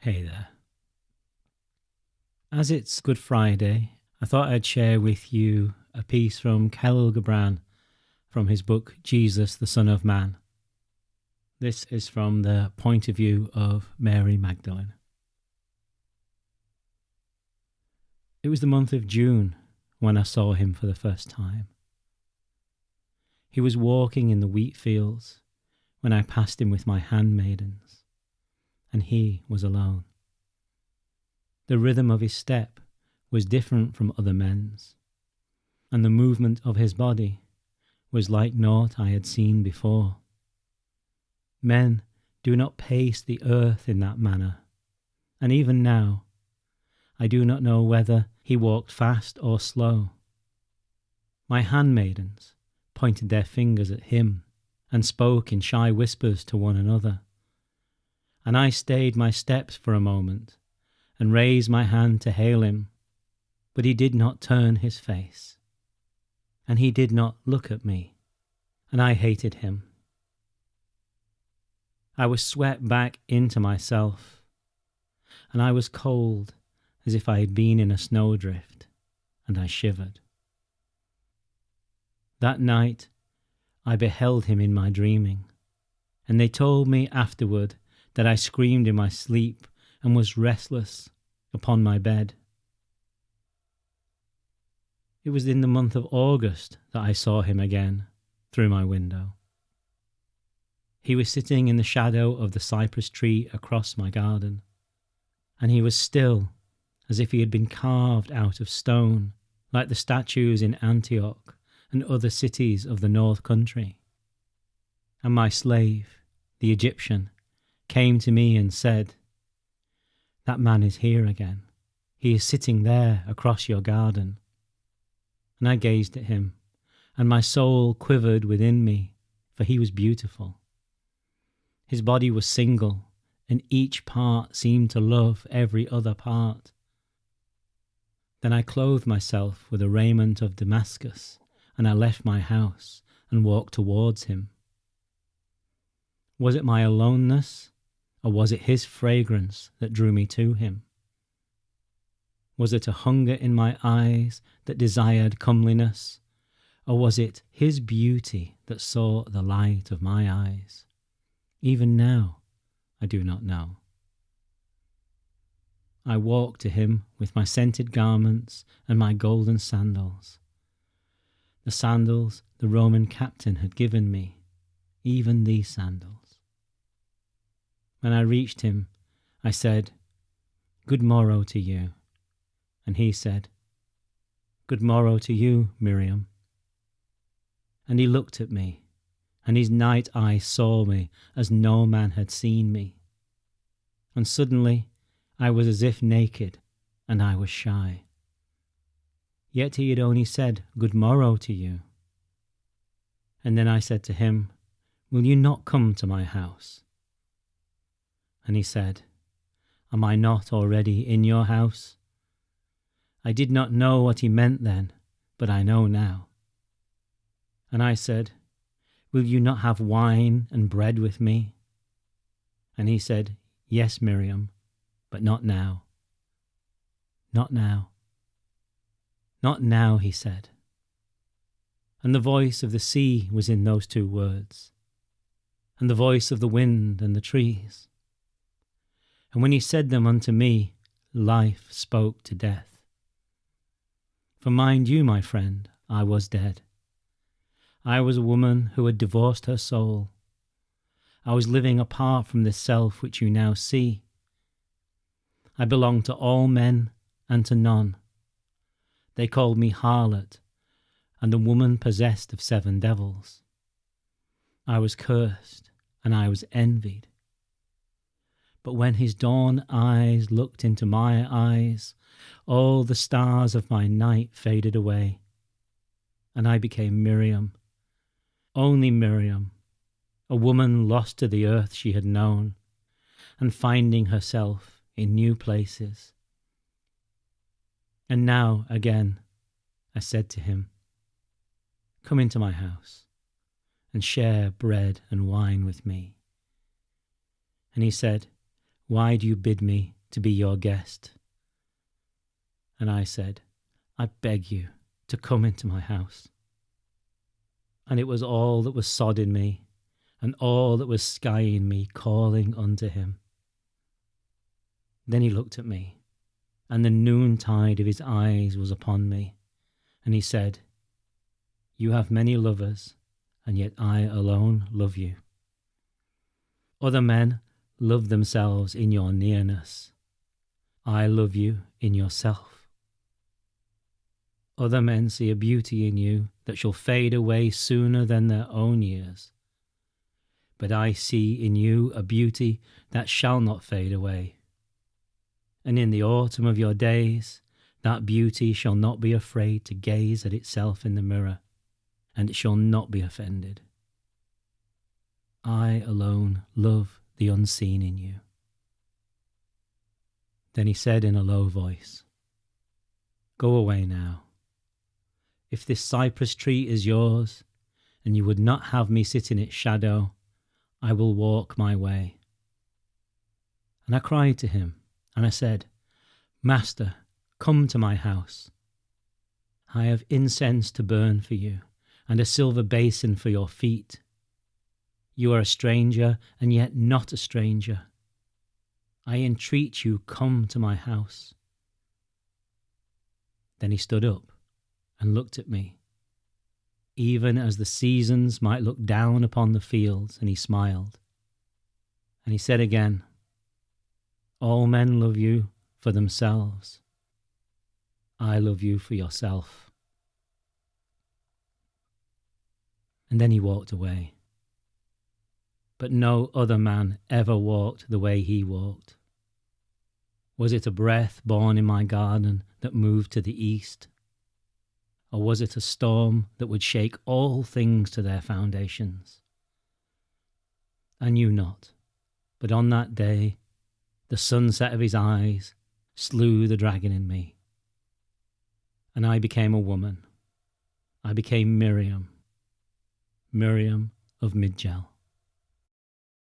Hey there. As it's Good Friday, I thought I'd share with you a piece from Kahlil Gibran from his book Jesus, the Son of Man. This is from the point of view of Mary Magdalene. It was the month of June when I saw him for the first time. He was walking in the wheat fields when I passed him with my handmaidens, and he was alone. The rhythm of his step was different from other men's, and the movement of his body was like naught I had seen before. Men do not pace the earth in that manner, and even now I do not know whether he walked fast or slow. My handmaidens pointed their fingers at him and spoke in shy whispers to one another, and I stayed my steps for a moment and raised my hand to hail him, but he did not turn his face, and he did not look at me, and I hated him. I was swept back into myself, and I was cold as if I had been in a snowdrift, and I shivered. That night I beheld him in my dreaming, and they told me afterward that I screamed in my sleep and was restless upon my bed. It was in the month of August that I saw him again through my window. He was sitting in the shadow of the cypress tree across my garden, and he was still as if he had been carved out of stone, like the statues in Antioch and other cities of the north country. And my slave, the Egyptian, came to me and said, "That man is here again. He is sitting there across your garden." And I gazed at him, and my soul quivered within me, for he was beautiful. His body was single, and each part seemed to love every other part. Then I clothed myself with a raiment of Damascus, and I left my house and walked towards him. Was it my aloneness, or was it his fragrance that drew me to him? Was it a hunger in my eyes that desired comeliness, or was it his beauty that sought the light of my eyes? Even now, I do not know. I walked to him with my scented garments and my golden sandals, the sandals the Roman captain had given me, even these sandals. When I reached him, I said, "Good morrow to you." And he said, "Good morrow to you, Miriam." And he looked at me, and his night eye saw me as no man had seen me. And suddenly I was as if naked, and I was shy. Yet he had only said, "Good morrow to you." And then I said to him, "Will you not come to my house?" And he said, "Am I not already in your house?" I did not know what he meant then, but I know now. And I said, "Will you not have wine and bread with me?" And he said, "Yes, Miriam, but not now." "Not now." "Not now," he said. And the voice of the sea was in those two words, and the voice of the wind and the trees. And when he said them unto me, life spoke to death. For mind you, my friend, I was dead. I was a woman who had divorced her soul. I was living apart from this self which you now see. I belonged to all men and to none. They called me harlot and the woman possessed of 7 devils. I was cursed and I was envied. But when his dawn eyes looked into my eyes, all the stars of my night faded away, and I became Miriam, only Miriam, a woman lost to the earth she had known, and finding herself in new places. And now again I said to him, "Come into my house and share bread and wine with me." And he said, "Why do you bid me to be your guest. And I said, I beg you to come into my house. And it was all that was sod in me, and all that was sky in me calling unto him. Then he looked at me, and the noontide of his eyes was upon me, and he said, You have many lovers, and yet I alone love you. Other men love themselves in your nearness. I love you in yourself. Other men see a beauty in you that shall fade away sooner than their own years. But I see in you a beauty that shall not fade away. And in the autumn of your days, that beauty shall not be afraid to gaze at itself in the mirror, and it shall not be offended. I alone love the unseen in you. Then he said in a low voice, Go away now. If this cypress tree is yours, and you would not have me sit in its shadow, I will walk my way. And I cried to him, and I said, Master, come to my house. I have incense to burn for you, and a silver basin for your feet. You are a stranger, and yet not a stranger. I entreat you, come to my house. Then he stood up and looked at me, even as the seasons might look down upon the fields, and he smiled. And he said again, All men love you for themselves. I love you for yourself. And then he walked away. But no other man ever walked the way he walked. Was it a breath born in my garden that moved to the east? Or was it a storm that would shake all things to their foundations? I knew not, but on that day the sunset of his eyes slew the dragon in me. And I became a woman. I became Miriam, Miriam of Midgel.